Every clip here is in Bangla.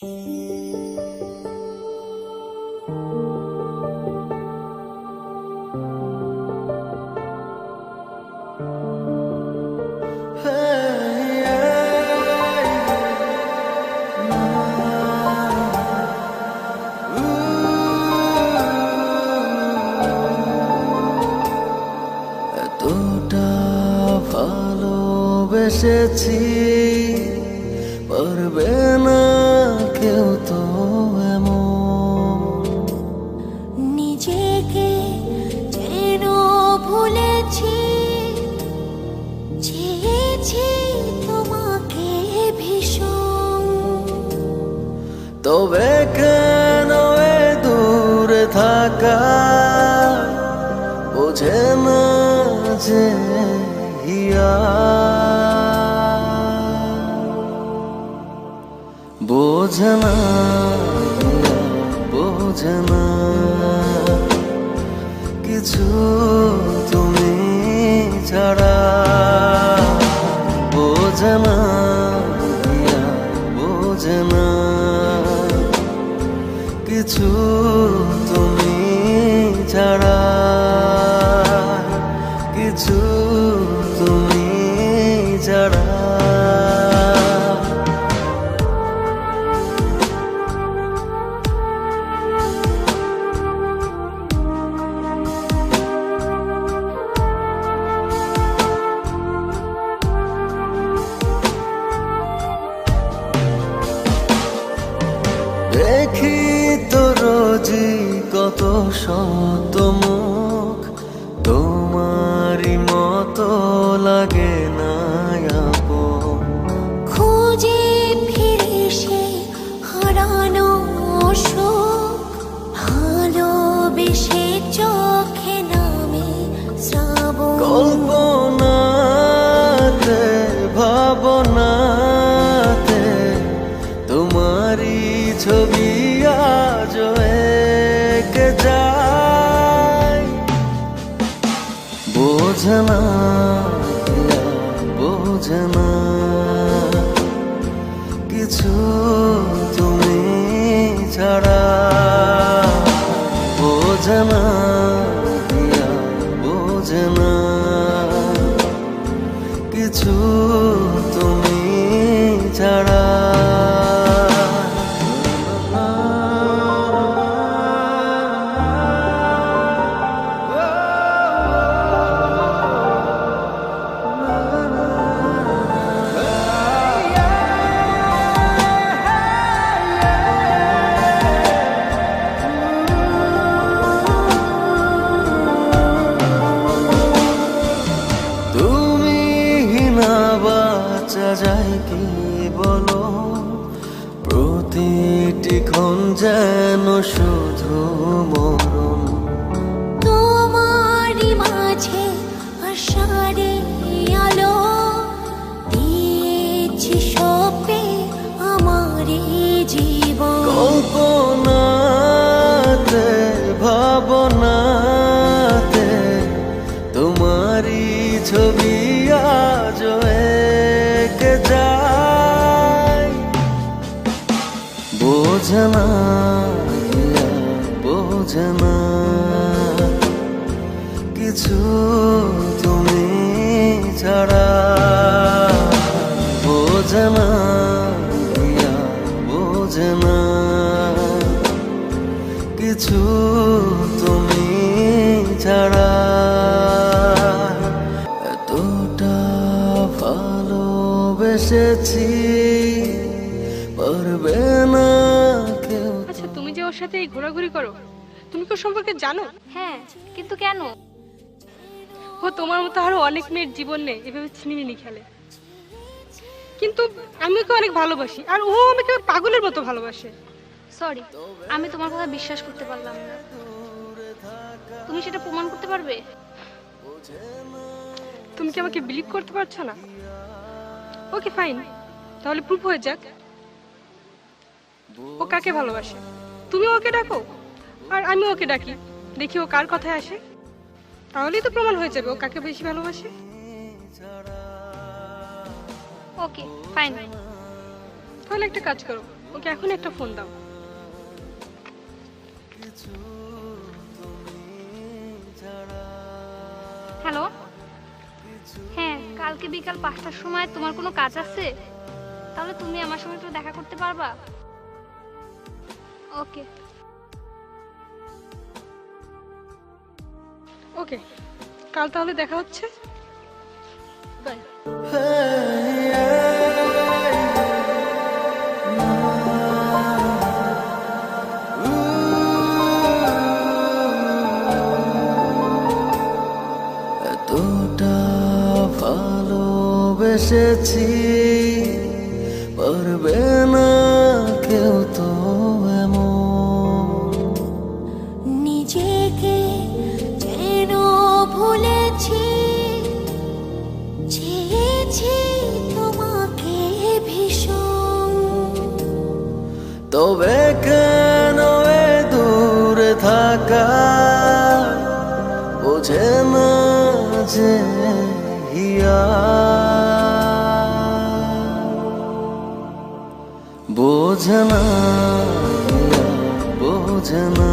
এতটা ভালোবেসেছি, পারবে না কেউ তো এমন। নিজেকে যেন ভুলেছি, চেয়েছি তোমাকে ভীষণ। তবে কেন এ দূরে থাকা বোঝে না যে হিয়া, বোঝে না হিয়া, বোঝে না কিছু তুমি ছাড়া, বোঝে না হিয়া, বোঝে না কিছু তুমি ছাড়া, কিছু তুমি ছাড়া। দেখি তো রোজি কত শত মুখ, তোমারই মতো লাগে না আপন। খুঁজে ফিরে সে হারানো সুখ, ভালোবেসে চোখে নামে শ্রাবণ। কল্পনাতে ভাবনাতে তোমারই ছবি আজ এঁকে যায়, বোঝে না হিয়া, বোঝে না কিছু তুমি ছাড়া, বোঝে না হিয়া, বোঝে না কিছু তুমি ছাড়া। তুমি না বাঁচা যায় কি বলো, প্রতিটি ক্ষণ যেন শুধু মরণ। তোমারই মাঝে আশারে আলো, দিয়েছি সপে আমারই জীবন। কল্পনাতে ভাবনাতে তোমারই ছবি আজ এঁকে যায়, বোঝে না হিয়া, বোঝে না কিছু তুমি ছাড়া, বোঝে না হিয়া, বোঝে না কিছু তুমি ছাড়া। এতটা ভালোবেসেছি, পারবে না কেউ। আচ্ছা, তুমি যে ওর সাথে এই ঘোরাঘুরি করো, তুমি কি ওর সম্পর্কে জানো? হ্যাঁ, কিন্তু কেন? ও তোমার মতো আরো অনেক মেয়ের জীবন নেই এভাবে ছিনিমিনি খেলে, কিন্তু আমি ওকে অনেক ভালোবাসি আর ও আমাকে পাগলের মতো ভালোবাসে। সরি, আমি তোমার কথা বিশ্বাস করতে পারলাম না। তুমি সেটা প্রমাণ করতে পারবে? তুমি কি আমাকে বিলিভ করতে পারছো না? ওকে ফাইন, তাহলে প্রুফ হয়ে যাক ও কাকে ভালোবাসে। তুমি ওকে ডাকো আর আমি ওকে ডাকি, দেখি ও কার কথায় আসে, তাহলেই তো প্রমাণ হয়ে যাবে ও কাকে বেশি ভালোবাসে। Okay fine. তাহলে একটা কাজ করো, ওকে এখন একটা ফোন দাও। হ্যালো, হ্যাঁ কালকে বিকাল 5টার সময় তোমার কোনো কাজ আছে? তাহলে তুমি আমার সঙ্গে একটু দেখা করতে পারবা? ওকে। ওকে, কাল তাহলে দেখা হচ্ছে। বাই। এতটা ভালোবেসেছি, পারবে না কেউ তো এমন। নিজেকে যেন ভুলেছি, চেয়েছি তোমাকে ভীষণ। তবে কেন এ দূরে থাকা বোঝে না যে হিয়া, বোঝে না হিয়া, বোঝে না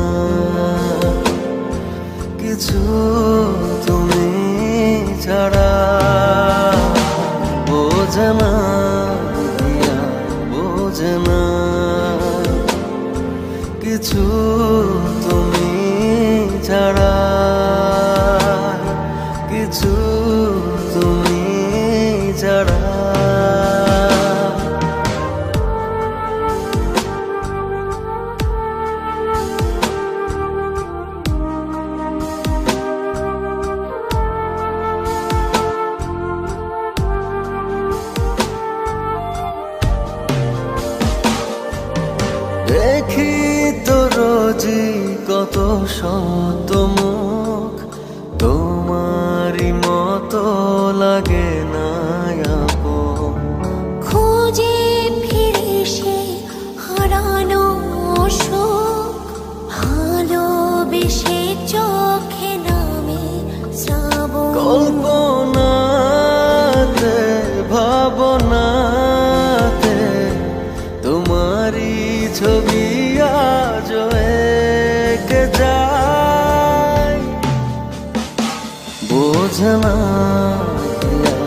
কিছু তুমি ছাড়া, বোঝে না হিয়া, বোঝে না কিছু তুমি ছাড়া, কিছু তুমি ছাড়া। দেখি তো রোজি কত শত মুখ, তোমারই মতো লাগে না আপন। খুঁজে ফিরে সে হারানো সুখ, ভালোবেসে চোখে নামে শ্রাবণ। কল্পনাতে ভাবনাতে তোমারই ছবি আজ এঁকে যায়, বোঝে না হিয়া,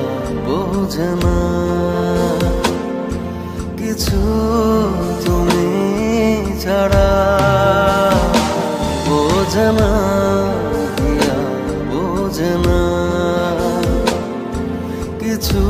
বোঝে না কিছু তুমি ছাড়া, বোঝে না হিয়া, বোঝে না কিছু